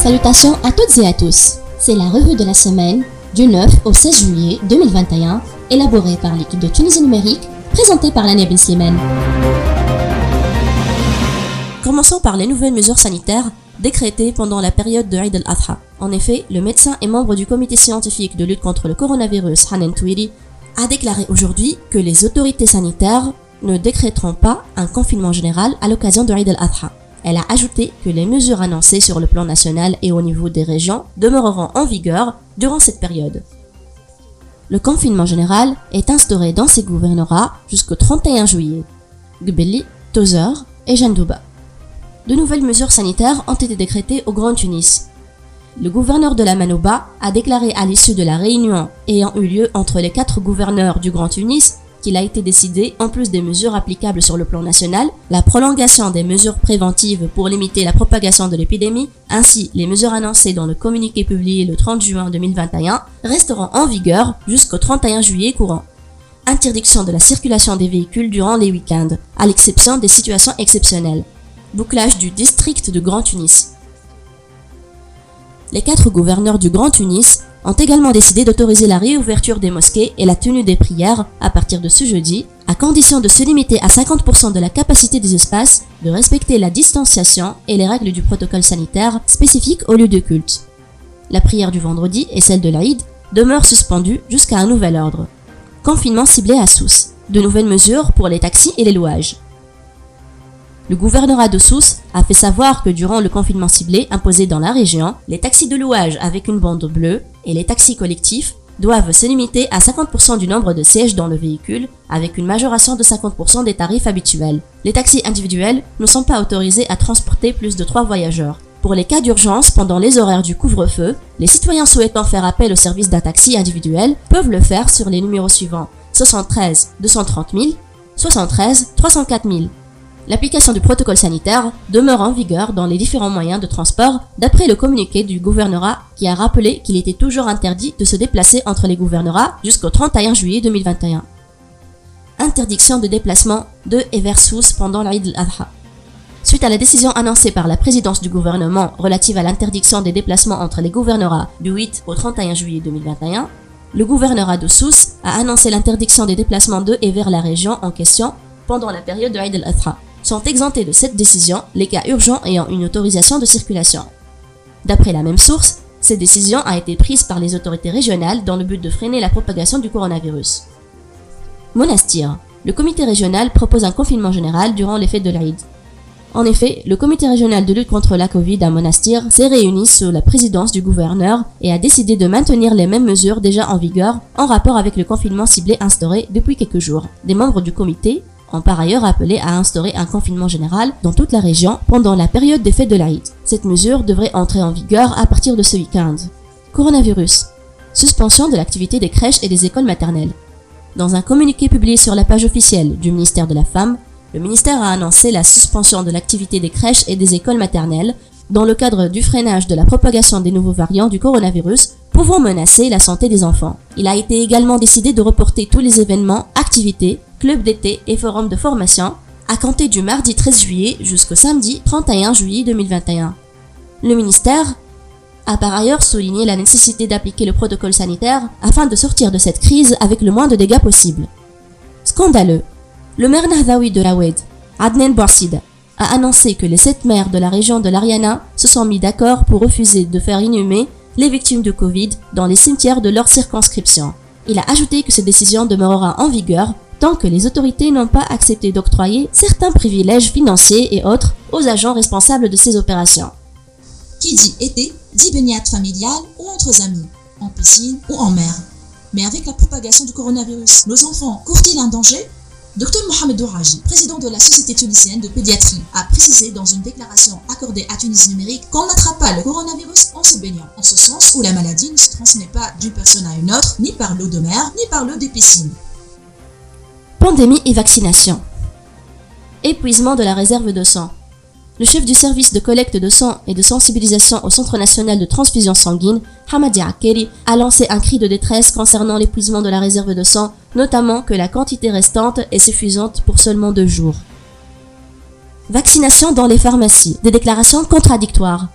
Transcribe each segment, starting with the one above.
Salutations à toutes et à tous. C'est la revue de la semaine du 9 au 16 juillet 2021, élaborée par l'équipe de Tunisie Numérique, présentée par Lania Ben Slimane. Commençons par les nouvelles mesures sanitaires décrétées pendant la période de Eid al-Adha. En effet, le médecin et membre du comité scientifique de lutte contre le coronavirus, Hanan Touiri, a déclaré aujourd'hui que les autorités sanitaires ne décréteront pas un confinement général à l'occasion de Eid al-Adha. Elle a ajouté que les mesures annoncées sur le plan national et au niveau des régions demeureront en vigueur durant cette période. Le confinement général est instauré dans ces gouvernorats jusqu'au 31 juillet. Gbeli, Tozeur et Jandouba. De nouvelles mesures sanitaires ont été décrétées au Grand Tunis. Le gouverneur de la Manouba a déclaré à l'issue de la réunion ayant eu lieu entre les 4 gouverneurs du Grand Tunis qu'il a été décidé, en plus des mesures applicables sur le plan national, la prolongation des mesures préventives pour limiter la propagation de l'épidémie, ainsi les mesures annoncées dans le communiqué publié le 30 juin 2021 resteront en vigueur jusqu'au 31 juillet courant. Interdiction de la circulation des véhicules durant les week-ends, à l'exception des situations exceptionnelles. Bouclage du district de Grand Tunis. Les 4 gouverneurs du Grand Tunis ont également décidé d'autoriser la réouverture des mosquées et la tenue des prières à partir de ce jeudi, à condition de se limiter à 50% de la capacité des espaces, de respecter la distanciation et les règles du protocole sanitaire spécifiques au lieu de culte. La prière du vendredi et celle de l'Aïd demeurent suspendues jusqu'à un nouvel ordre. Confinement ciblé à Sousse. De nouvelles mesures pour les taxis et les louages. Le gouvernorat de Sousse a fait savoir que durant le confinement ciblé imposé dans la région, les taxis de louage avec une bande bleue et les taxis collectifs doivent se limiter à 50% du nombre de sièges dans le véhicule avec une majoration de 50% des tarifs habituels. Les taxis individuels ne sont pas autorisés à transporter plus de 3 voyageurs. Pour les cas d'urgence pendant les horaires du couvre-feu, les citoyens souhaitant faire appel au service d'un taxi individuel peuvent le faire sur les numéros suivants 73 230 000, 73 304 000. L'application du protocole sanitaire demeure en vigueur dans les différents moyens de transport d'après le communiqué du gouvernorat qui a rappelé qu'il était toujours interdit de se déplacer entre les gouvernorats jusqu'au 31 juillet 2021. Interdiction de déplacement de et vers Sousse pendant l'Eid al-Adha. Suite à la décision annoncée par la présidence du gouvernement relative à l'interdiction des déplacements entre les gouvernorats du 8 au 31 juillet 2021, le gouvernorat de Sousse a annoncé l'interdiction des déplacements de et vers la région en question pendant la période de Eid al-Adha. Sont exemptés de cette décision les cas urgents ayant une autorisation de circulation. D'après la même source, cette décision a été prise par les autorités régionales dans le but de freiner la propagation du coronavirus. Monastir. Le comité régional propose un confinement général durant les fêtes de l'Aïd. En effet, le comité régional de lutte contre la Covid à Monastir s'est réuni sous la présidence du gouverneur et a décidé de maintenir les mêmes mesures déjà en vigueur en rapport avec le confinement ciblé instauré depuis quelques jours. Des membres du comité ont par ailleurs appelé à instaurer un confinement général dans toute la région pendant la période des fêtes de l'Aïd. Cette mesure devrait entrer en vigueur à partir de ce week-end. Coronavirus. Suspension de l'activité des crèches et des écoles maternelles. Dans un communiqué publié sur la page officielle du ministère de la Femme, le ministère a annoncé la suspension de l'activité des crèches et des écoles maternelles dans le cadre du freinage de la propagation des nouveaux variants du coronavirus pouvant menacer la santé des enfants. Il a été également décidé de reporter tous les événements, activités, clubs d'été et forums de formation à compter du mardi 13 juillet jusqu'au samedi 31 juillet 2021. Le ministère a par ailleurs souligné la nécessité d'appliquer le protocole sanitaire afin de sortir de cette crise avec le moins de dégâts possible. Scandaleux. Le maire nahdaoui de l'Aoued, Adnan Boursida, a annoncé que les 7 maires de la région de l'Ariana se sont mis d'accord pour refuser de faire inhumer les victimes de Covid dans les cimetières de leur circonscription. Il a ajouté que cette décision demeurera en vigueur tant que les autorités n'ont pas accepté d'octroyer certains privilèges financiers et autres aux agents responsables de ces opérations. Qui dit été, dit baignade familiale ou entre amis, en piscine ou en mer. Mais avec la propagation du coronavirus, nos enfants courent-ils un danger ? Dr Mohamed Douaraji, président de la Société tunisienne de pédiatrie, a précisé dans une déclaration accordée à Tunisie Numérique qu'on n'attrape pas le coronavirus en se baignant, en ce sens où la maladie ne se transmet pas d'une personne à une autre, ni par l'eau de mer, ni par l'eau des piscines. Pandémie et vaccination. Épuisement de la réserve de sang. Le chef du service de collecte de sang et de sensibilisation au Centre national de transfusion sanguine, Hamadi Akkeri, a lancé un cri de détresse concernant l'épuisement de la réserve de sang, notamment que la quantité restante est suffisante pour seulement 2 jours. Vaccination dans les pharmacies. Des déclarations contradictoires.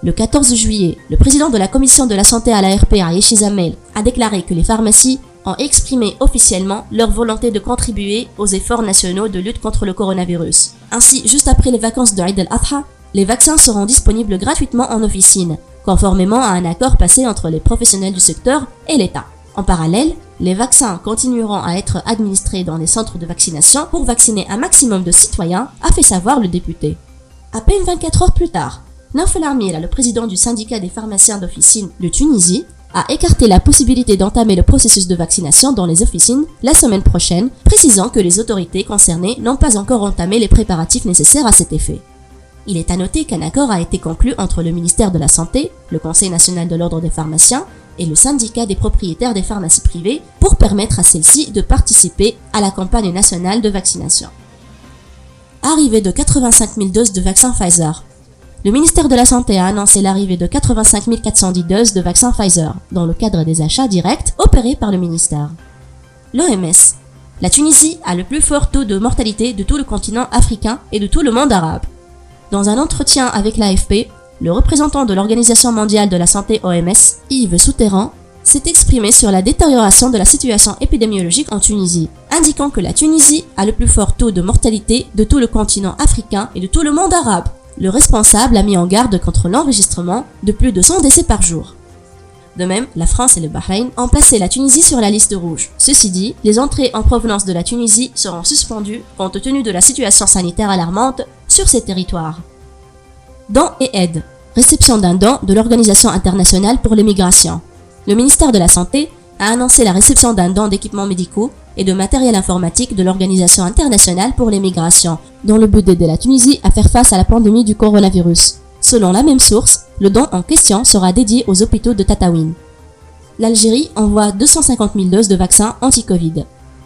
Le 14 juillet, le président de la commission de la santé à l'ARP, Ayeshi Zamel, a déclaré que les pharmacies ont exprimé officiellement leur volonté de contribuer aux efforts nationaux de lutte contre le coronavirus. Ainsi, juste après les vacances de Eid al-Adha, les vaccins seront disponibles gratuitement en officine, conformément à un accord passé entre les professionnels du secteur et l'État. En parallèle, les vaccins continueront à être administrés dans les centres de vaccination pour vacciner un maximum de citoyens, a fait savoir le député. À peine 24 heures plus tard, Naoufel Amir, le président du syndicat des pharmaciens d'officine de Tunisie, a écarté la possibilité d'entamer le processus de vaccination dans les officines la semaine prochaine, précisant que les autorités concernées n'ont pas encore entamé les préparatifs nécessaires à cet effet. Il est à noter qu'un accord a été conclu entre le ministère de la Santé, le Conseil national de l'ordre des pharmaciens et le syndicat des propriétaires des pharmacies privées pour permettre à celles-ci de participer à la campagne nationale de vaccination. Arrivée de 85 000 doses de vaccin Pfizer. Le ministère de la Santé a annoncé l'arrivée de 85 410 doses de vaccin Pfizer dans le cadre des achats directs opérés par le ministère. L'OMS. La Tunisie a le plus fort taux de mortalité de tout le continent africain et de tout le monde arabe. Dans un entretien avec l'AFP, le représentant de l'Organisation mondiale de la santé OMS, Yves Souterrain, s'est exprimé sur la détérioration de la situation épidémiologique en Tunisie, indiquant que la Tunisie a le plus fort taux de mortalité de tout le continent africain et de tout le monde arabe. Le responsable a mis en garde contre l'enregistrement de plus de 100 décès par jour. De même, la France et le Bahreïn ont placé la Tunisie sur la liste rouge. Ceci dit, les entrées en provenance de la Tunisie seront suspendues compte tenu de la situation sanitaire alarmante sur ces territoires. Dons et aide. Réception d'un don de l'Organisation internationale pour les migrations. Le ministère de la Santé a annoncé la réception d'un don d'équipements médicaux et de matériel informatique de l'Organisation internationale pour les migrations, dans le but d'aider la Tunisie à faire face à la pandémie du coronavirus. Selon la même source, le don en question sera dédié aux hôpitaux de Tataouine. L'Algérie envoie 250 000 doses de vaccins anti-Covid.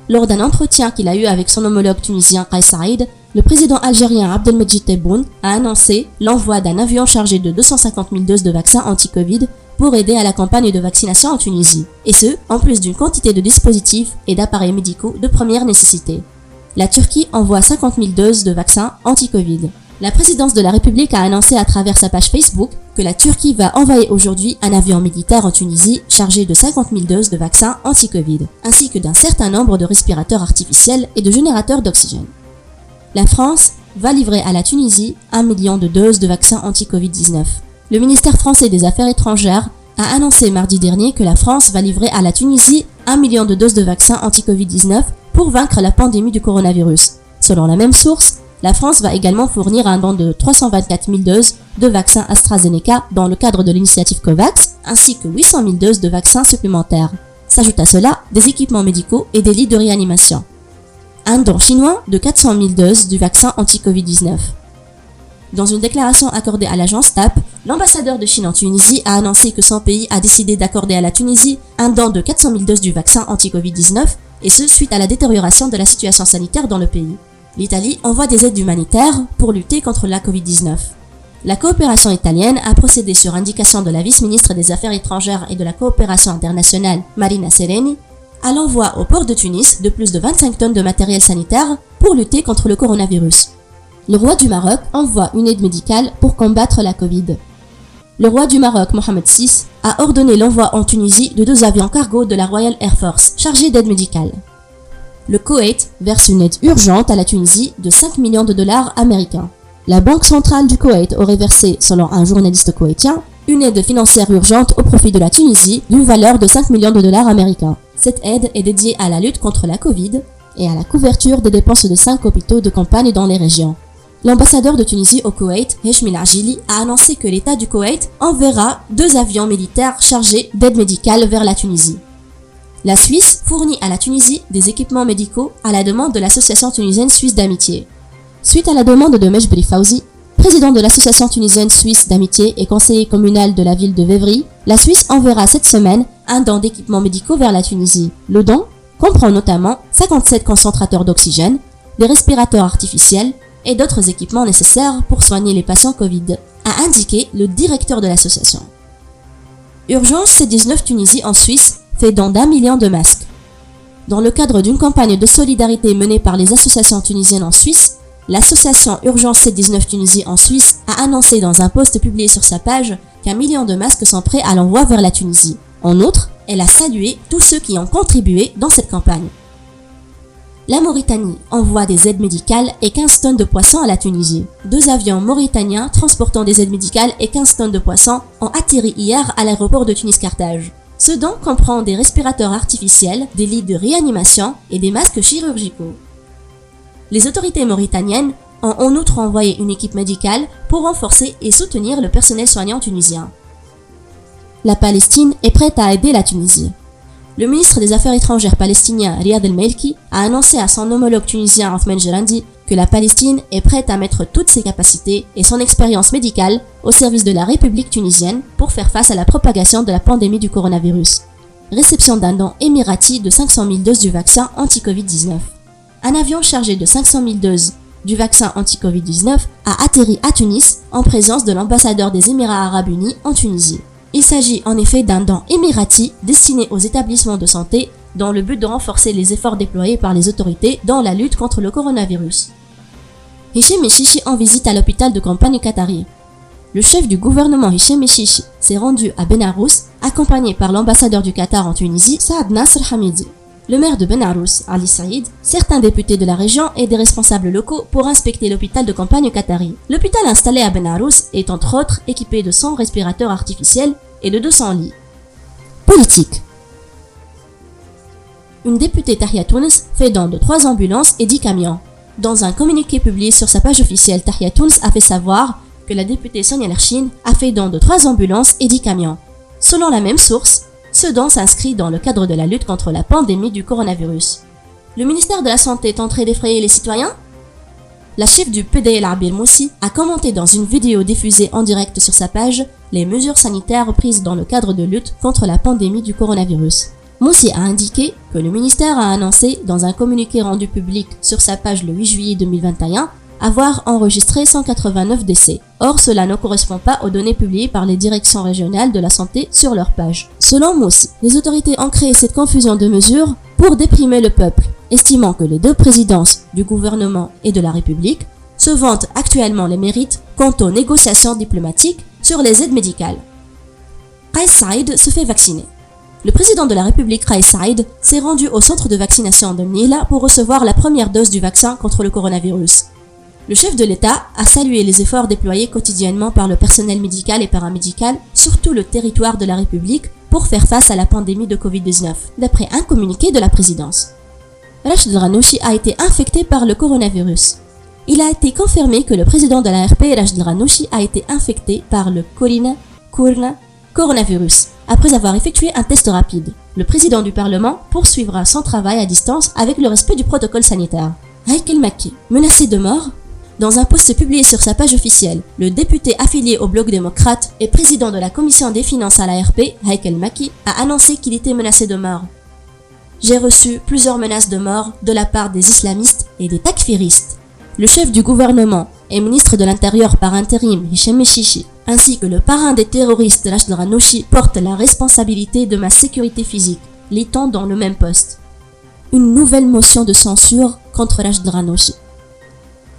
Lors d'un entretien qu'il a eu avec son homologue tunisien Kais Saïd, le président algérien Abdelmejid Tebboune a annoncé l'envoi d'un avion chargé de 250 000 doses de vaccins anti-Covid pour aider à la campagne de vaccination en Tunisie, et ce, en plus d'une quantité de dispositifs et d'appareils médicaux de première nécessité. La Turquie envoie 50 000 doses de vaccins anti-Covid. La présidence de la République a annoncé à travers sa page Facebook que la Turquie va envoyer aujourd'hui un avion militaire en Tunisie chargé de 50 000 doses de vaccins anti-Covid, ainsi que d'un certain nombre de respirateurs artificiels et de générateurs d'oxygène. La France va livrer à la Tunisie 1 million de doses de vaccins anti-Covid-19. Le ministère français des Affaires étrangères a annoncé mardi dernier que la France va livrer à la Tunisie 1 million de doses de vaccins anti-Covid-19 pour vaincre la pandémie du coronavirus. Selon la même source, la France va également fournir un don de 324 000 doses de vaccins AstraZeneca dans le cadre de l'initiative COVAX, ainsi que 800 000 doses de vaccins supplémentaires. S'ajoutent à cela des équipements médicaux et des lits de réanimation. Un don chinois de 400 000 doses du vaccin anti-Covid-19. Dans une déclaration accordée à l'agence TAP, l'ambassadeur de Chine en Tunisie a annoncé que son pays a décidé d'accorder à la Tunisie un don de 400 000 doses du vaccin anti-Covid-19, et ce suite à la détérioration de la situation sanitaire dans le pays. L'Italie envoie des aides humanitaires pour lutter contre la Covid-19. La coopération italienne a procédé sur indication de la vice-ministre des Affaires étrangères et de la coopération internationale, Marina Sereni, à l'envoi au port de Tunis de plus de 25 tonnes de matériel sanitaire pour lutter contre le coronavirus. Le roi du Maroc envoie une aide médicale pour combattre la Covid. Le roi du Maroc, Mohamed VI, a ordonné l'envoi en Tunisie de 2 avions cargo de la Royal Air Force chargés d'aide médicale. Le Koweït verse une aide urgente à la Tunisie de 5 millions de dollars américains. La Banque centrale du Koweït aurait versé, selon un journaliste koweïtien, une aide financière urgente au profit de la Tunisie d'une valeur de 5 millions de dollars américains. Cette aide est dédiée à la lutte contre la Covid et à la couverture des dépenses de 5 hôpitaux de campagne dans les régions. L'ambassadeur de Tunisie au Koweït, Heshmi Arjili, a annoncé que l'État du Koweït enverra 2 avions militaires chargés d'aide médicale vers la Tunisie. La Suisse fournit à la Tunisie des équipements médicaux à la demande de l'association tunisienne suisse d'amitié. Suite à la demande de Mejbri Fawzi, président de l'association tunisienne suisse d'amitié et conseiller communal de la ville de Vévry, la Suisse enverra cette semaine un don d'équipements médicaux vers la Tunisie. Le don comprend notamment 57 concentrateurs d'oxygène, des respirateurs artificiels et d'autres équipements nécessaires pour soigner les patients Covid, a indiqué le directeur de l'association. Urgence C19 Tunisie en Suisse fait don d'1 million de masques. Dans le cadre d'une campagne de solidarité menée par les associations tunisiennes en Suisse, l'association Urgence C19 Tunisie en Suisse a annoncé dans un post publié sur sa page qu'1 million de masques sont prêts à l'envoi vers la Tunisie. En outre, elle a salué tous ceux qui ont contribué dans cette campagne. La Mauritanie envoie des aides médicales et 15 tonnes de poissons à la Tunisie. 2 avions mauritaniens transportant des aides médicales et 15 tonnes de poissons ont atterri hier à l'aéroport de Tunis-Carthage. Ce don comprend des respirateurs artificiels, des lits de réanimation et des masques chirurgicaux. Les autorités mauritaniennes ont en outre envoyé une équipe médicale pour renforcer et soutenir le personnel soignant tunisien. La Palestine est prête à aider la Tunisie. Le ministre des Affaires étrangères palestinien Riyad El-Maliki a annoncé à son homologue tunisien Othman Jerandi que la Palestine est prête à mettre toutes ses capacités et son expérience médicale au service de la République tunisienne pour faire face à la propagation de la pandémie du coronavirus. Réception d'un don émirati de 500 000 doses du vaccin anti-Covid-19. Un avion chargé de 500 000 doses du vaccin anti-Covid-19 a atterri à Tunis en présence de l'ambassadeur des Émirats arabes unis en Tunisie. Il s'agit en effet d'un don émirati destiné aux établissements de santé dans le but de renforcer les efforts déployés par les autorités dans la lutte contre le coronavirus. Hichem Mechichi en visite à l'hôpital de campagne qatari. Le chef du gouvernement Hichem Mechichi s'est rendu à Benarous, accompagné par l'ambassadeur du Qatar en Tunisie, Saad Nasr Hamidi, le maire de Benarous, Ali Saïd, certains députés de la région et des responsables locaux pour inspecter l'hôpital de campagne qatari. L'hôpital installé à Benarous est entre autres équipé de 100 respirateurs artificiels et de 200 lits. Politique. Une députée Tahia Tounes fait don de 3 ambulances et 10 camions. Dans un communiqué publié sur sa page officielle, Tahia Tounes a fait savoir que la députée Sonia Lerchine a fait don de 3 ambulances et 10 camions. Selon la même source, ce don s'inscrit dans le cadre de la lutte contre la pandémie du coronavirus. Le ministère de la Santé tenterait d'effrayer les citoyens? La chef du PDL Abir Moussi a commenté dans une vidéo diffusée en direct sur sa page les mesures sanitaires prises dans le cadre de lutte contre la pandémie du coronavirus. Moussi a indiqué que le ministère a annoncé dans un communiqué rendu public sur sa page le 8 juillet 2021 avoir enregistré 189 décès. Or, cela ne correspond pas aux données publiées par les directions régionales de la santé sur leur page. Selon Moussi, les autorités ont créé cette confusion de mesures pour déprimer le peuple, estimant que les 2 présidences du gouvernement et de la République se vantent actuellement les mérites quant aux négociations diplomatiques sur les aides médicales. Kais Saïd se fait vacciner. Le président de la République Kais Saïd s'est rendu au centre de vaccination de Mnila pour recevoir la première dose du vaccin contre le coronavirus. Le chef de l'État a salué les efforts déployés quotidiennement par le personnel médical et paramédical sur tout le territoire de la République pour faire face à la pandémie de Covid-19, d'après un communiqué de la présidence. Rachid El-Ghannouchi a été infecté par le coronavirus. Il a été confirmé que le président de la RP, Rachid El-Ghannouchi, a été infecté par le coronavirus, après avoir effectué un test rapide. Le président du Parlement poursuivra son travail à distance avec le respect du protocole sanitaire. Haïkel Makki, menacé de mort? Dans un post publié sur sa page officielle, le député affilié au Bloc démocrate et président de la commission des finances à la RP, Haïkel Makki, a annoncé qu'il était menacé de mort. J'ai reçu plusieurs menaces de mort de la part des islamistes et des takfiristes. Le chef du gouvernement et ministre de l'Intérieur par intérim, Hichem Mechichi, ainsi que le parrain des terroristes, Rachid El-Ghannouchi, portent la responsabilité de ma sécurité physique, lit-on dans le même post. Une nouvelle motion de censure contre Rachid El-Ghannouchi.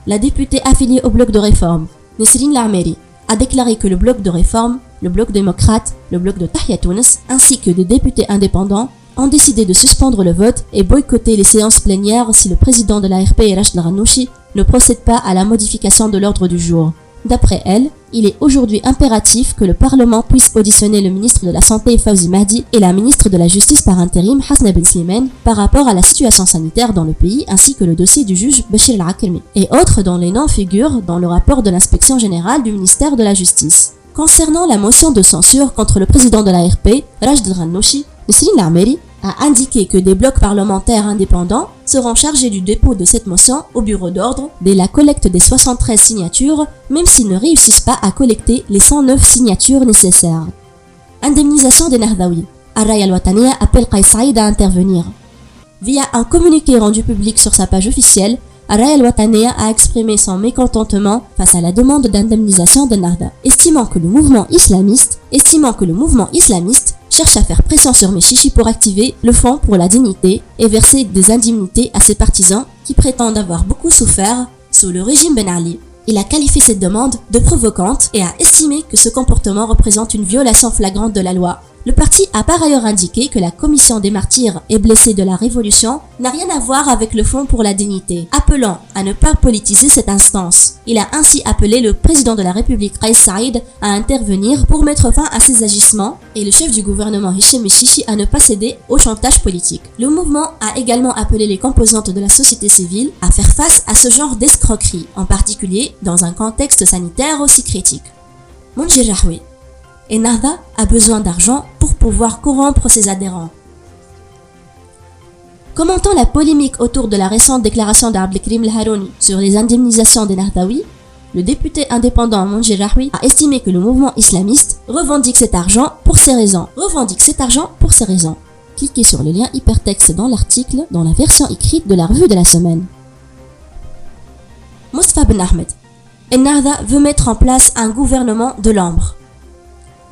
La députée affiliée au bloc de réforme, Nesrine Lameri, a déclaré que le bloc de réforme, le bloc démocrate, le bloc de Tahia Tounes, ainsi que des députés indépendants, ont décidé de suspendre le vote et boycotter les séances plénières si le président de la RP, Rachid El-Ghannouchi, ne procède pas à la modification de l'ordre du jour. D'après elle, il est aujourd'hui impératif que le Parlement puisse auditionner le ministre de la Santé Fawzi Mahdi et la ministre de la Justice par intérim Hasna Ben Slimane par rapport à la situation sanitaire dans le pays ainsi que le dossier du juge Bachir El-Akrami et autres dont les noms figurent dans le rapport de l'inspection générale du ministère de la Justice. Concernant la motion de censure contre le président de la RP, Rachid El-Ghannouchi, Nesrine Lameri a indiqué que des blocs parlementaires indépendants seront chargés du dépôt de cette motion au bureau d'ordre dès la collecte des 73 signatures, même s'ils ne réussissent pas à collecter les 109 signatures nécessaires. Indemnisation des Nahdaoui. Araya Al-Wataniya appelle Kais Saïd à intervenir. Via un communiqué rendu public sur sa page officielle, Araya Al-Wataniya a exprimé son mécontentement face à la demande d'indemnisation de Nahda, estimant que le mouvement islamiste cherche à faire pression sur Mechichi pour activer le Fonds pour la dignité et verser des indemnités à ses partisans qui prétendent avoir beaucoup souffert sous le régime Ben Ali. Il a qualifié cette demande de provocante et a estimé que ce comportement représente une violation flagrante de la loi. Le parti a par ailleurs indiqué que la commission des martyrs et blessés de la Révolution n'a rien à voir avec le Fonds pour la dignité, appelant à ne pas politiser cette instance. Il a ainsi appelé le président de la République Kais Saïd à intervenir pour mettre fin à ces agissements et le chef du gouvernement Hichem Mechichi à ne pas céder au chantage politique. Le mouvement a également appelé les composantes de la société civile à faire face à ce genre d'escroquerie, en particulier dans un contexte sanitaire aussi critique. Mounjir Rahwi. Ennahda a besoin d'argent pour pouvoir corrompre ses adhérents. Commentant la polémique autour de la récente déclaration d'Abdelkrim El-Harouni sur les indemnisations des Nahdaouis, le député indépendant Mounjir Rahwi a estimé que le mouvement islamiste revendique cet argent pour ces raisons. Cliquez sur le lien hypertexte dans l'article dans la version écrite de la revue de la semaine. Moustapha Ben Ahmed. Ennahda veut mettre en place un gouvernement de l'ombre.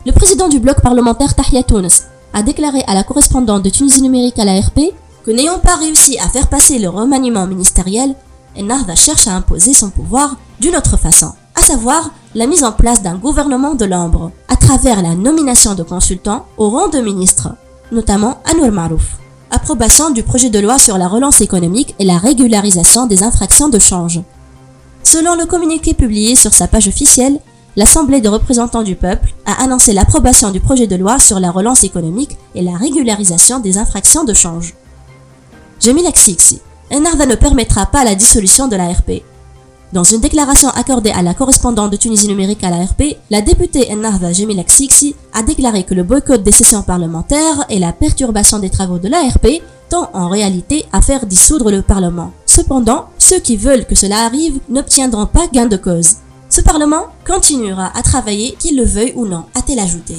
Le président du bloc parlementaire Tahia Tounes a déclaré à la correspondante de Tunisie Numérique à l'ARP que n'ayant pas réussi à faire passer le remaniement ministériel, Ennahda cherche à imposer son pouvoir d'une autre façon, à savoir la mise en place d'un gouvernement de l'ombre, à travers la nomination de consultants au rang de ministres, notamment Anour Marouf. Approbation du projet de loi sur la relance économique et la régularisation des infractions de change. Selon le communiqué publié sur sa page officielle, l'Assemblée des représentants du peuple a annoncé l'approbation du projet de loi sur la relance économique et la régularisation des infractions de change. Jemila Ksiksi. Ennahda ne permettra pas la dissolution de l'ARP. Dans une déclaration accordée à la correspondante de Tunisie Numérique à l'ARP, la députée Ennahda Jemila Ksiksi a déclaré que le boycott des sessions parlementaires et la perturbation des travaux de l'ARP tend en réalité à faire dissoudre le Parlement. Cependant, ceux qui veulent que cela arrive n'obtiendront pas gain de cause. Ce Parlement continuera à travailler qu'il le veuille ou non, a-t-elle ajouté.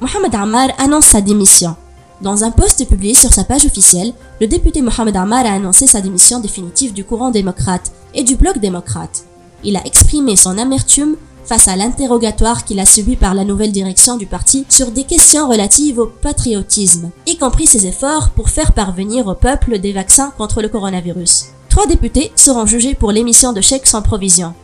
Mohamed Ammar annonce sa démission. Dans un post publié sur sa page officielle, le député Mohamed Ammar a annoncé sa démission définitive du courant démocrate et du bloc démocrate. Il a exprimé son amertume face à l'interrogatoire qu'il a subi par la nouvelle direction du parti sur des questions relatives au patriotisme, y compris ses efforts pour faire parvenir au peuple des vaccins contre le coronavirus. 3 députés seront jugés pour l'émission de chèques sans provision.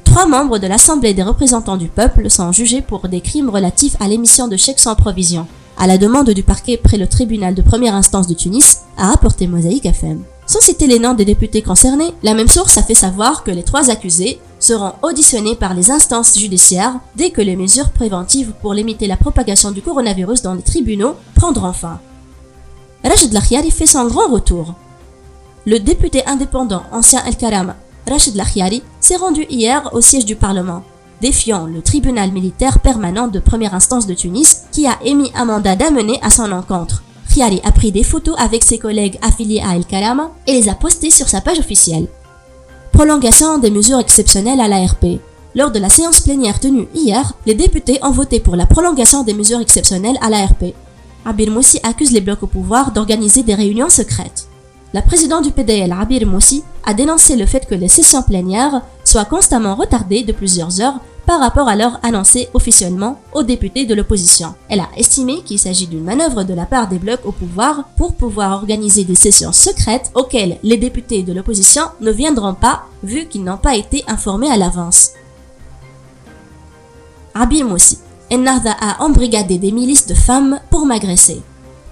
3 membres de l'Assemblée des représentants du peuple sont jugés pour des crimes relatifs à l'émission de chèques sans provision, à la demande du parquet près le tribunal de première instance de Tunis, a rapporté Mosaïque FM. Sans citer les noms des députés concernés, la même source a fait savoir que les 3 accusés seront auditionnés par les instances judiciaires dès que les mesures préventives pour limiter la propagation du coronavirus dans les tribunaux prendront fin. Rachid Lakhiari fait son grand retour. Le député indépendant ancien El Karama, Rachid Lakhiari, s'est rendu hier au siège du Parlement, défiant le tribunal militaire permanent de première instance de Tunis qui a émis un mandat d'amener à son encontre. Khiari a pris des photos avec ses collègues affiliés à El Karama et les a postées sur sa page officielle. Prolongation des mesures exceptionnelles à l'ARP. Lors de la séance plénière tenue hier, les députés ont voté pour la prolongation des mesures exceptionnelles à l'ARP. Abir Moussi accuse les blocs au pouvoir d'organiser des réunions secrètes. La présidente du PDL, Abir Moussi, a dénoncé le fait que les sessions plénières soient constamment retardées de plusieurs heures par rapport à l'heure annoncée officiellement aux députés de l'opposition. Elle a estimé qu'il s'agit d'une manœuvre de la part des blocs au pouvoir pour pouvoir organiser des sessions secrètes auxquelles les députés de l'opposition ne viendront pas vu qu'ils n'ont pas été informés à l'avance. Abir Moussi. Ennahda a embrigadé des milices de femmes pour m'agresser.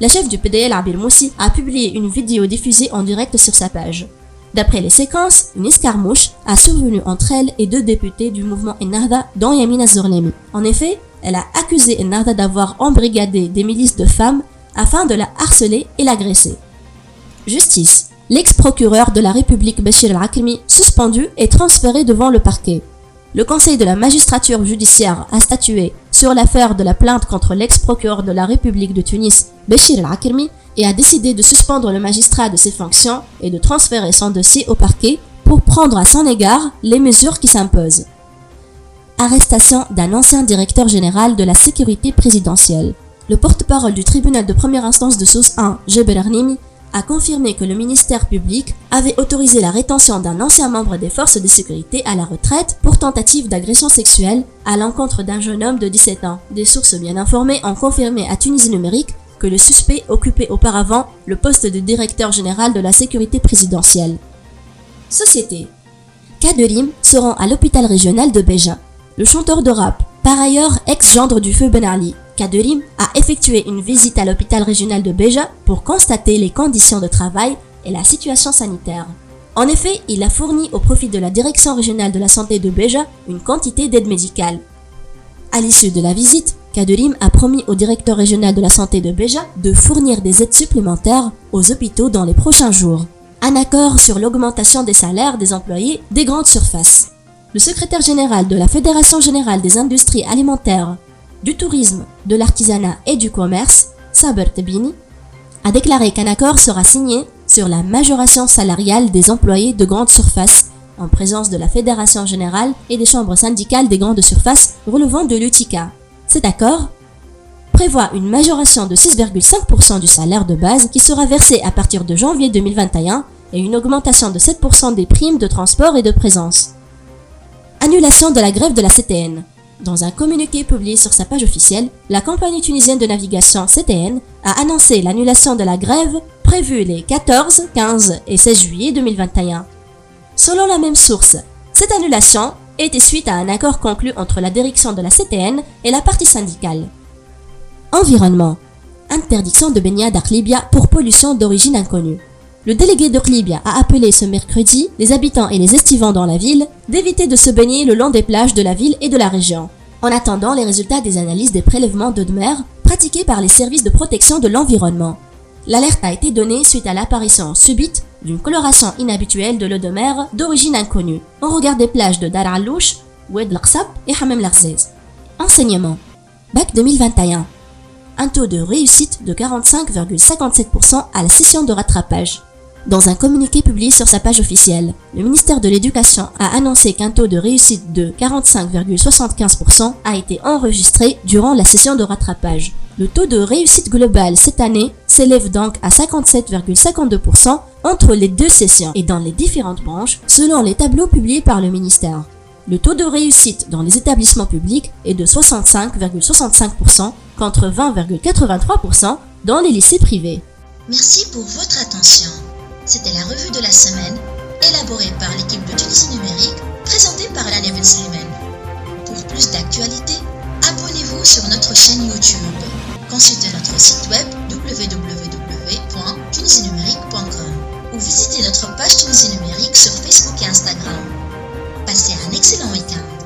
La chef du PDL Abir Moussi a publié une vidéo diffusée en direct sur sa page. D'après les séquences, une escarmouche a survenu entre elle et 2 députés du mouvement Ennahda, dont Yamina Zorlemi. En effet, elle a accusé Ennahda d'avoir embrigadé des milices de femmes afin de la harceler et l'agresser. Justice. L'ex-procureur de la République Béchir El-Akrimi, suspendu et transféré devant le parquet. Le Conseil de la magistrature judiciaire a statué sur l'affaire de la plainte contre l'ex-procureur de la République de Tunis, Béchir El-Akrimi, et a décidé de suspendre le magistrat de ses fonctions et de transférer son dossier au parquet pour prendre à son égard les mesures qui s'imposent. Arrestation d'un ancien directeur général de la sécurité présidentielle. Le porte-parole du tribunal de première instance de Sousse 1, Jeber Arnimi, a confirmé que le ministère public avait autorisé la rétention d'un ancien membre des forces de sécurité à la retraite pour tentative d'agression sexuelle à l'encontre d'un jeune homme de 17 ans. Des sources bien informées ont confirmé à Tunisie Numérique que le suspect occupait auparavant le poste de directeur général de la sécurité présidentielle. Société. Kaderim se rend à l'hôpital régional de Béja. Le chanteur de rap, par ailleurs ex-gendre du feu Ben Ali, Kaderim a effectué une visite à l'hôpital régional de Béja pour constater les conditions de travail et la situation sanitaire. En effet, il a fourni au profit de la direction régionale de la santé de Béja une quantité d'aide médicale. À l'issue de la visite, Kaderim a promis au directeur régional de la santé de Béja de fournir des aides supplémentaires aux hôpitaux dans les prochains jours. Un accord sur l'augmentation des salaires des employés des grandes surfaces. Le secrétaire général de la Fédération générale des industries alimentaires, du tourisme, de l'artisanat et du commerce, Saber Tebini, a déclaré qu'un accord sera signé sur la majoration salariale des employés de grandes surfaces en présence de la Fédération générale et des chambres syndicales des grandes surfaces relevant de l'UTICA. Cet accord prévoit une majoration de 6,5% du salaire de base qui sera versée à partir de janvier 2021 et une augmentation de 7% des primes de transport et de présence. Annulation de la grève de la CTN. Dans un communiqué publié sur sa page officielle, la compagnie tunisienne de navigation CTN a annoncé l'annulation de la grève prévue les 14, 15 et 16 juillet 2021. Selon la même source, cette annulation était suite à un accord conclu entre la direction de la CTN et la partie syndicale. Environnement. Interdiction de baignade à Klibia pour pollution d'origine inconnue. Le délégué de Klibia a appelé ce mercredi les habitants et les estivants dans la ville d'éviter de se baigner le long des plages de la ville et de la région, en attendant les résultats des analyses des prélèvements d'eau de mer pratiqués par les services de protection de l'environnement. L'alerte a été donnée suite à l'apparition subite d'une coloration inhabituelle de l'eau de mer d'origine inconnue, au regard des plages de Dar Alouche, Oued l'Aqsab et Hamem l'Arzez. Enseignement. Bac 2021. Un taux de réussite de 45,57% à la session de rattrapage. Dans un communiqué publié sur sa page officielle, le ministère de l'Éducation a annoncé qu'un taux de réussite de 45,75% a été enregistré durant la session de rattrapage. Le taux de réussite global cette année s'élève donc à 57,52% entre les deux sessions et dans les différentes branches selon les tableaux publiés par le ministère. Le taux de réussite dans les établissements publics est de 65,65% contre 20,83% dans les lycées privés. Merci pour votre attention. C'était la revue de la semaine, élaborée par l'équipe de Tunisie Numérique, présentée par Lania Ben Slimane. Pour plus d'actualités, abonnez-vous sur notre chaîne YouTube. Consultez notre site web www.tunisienumérique.com ou visitez notre page Tunisie Numérique sur Facebook et Instagram. Passez un excellent week-end.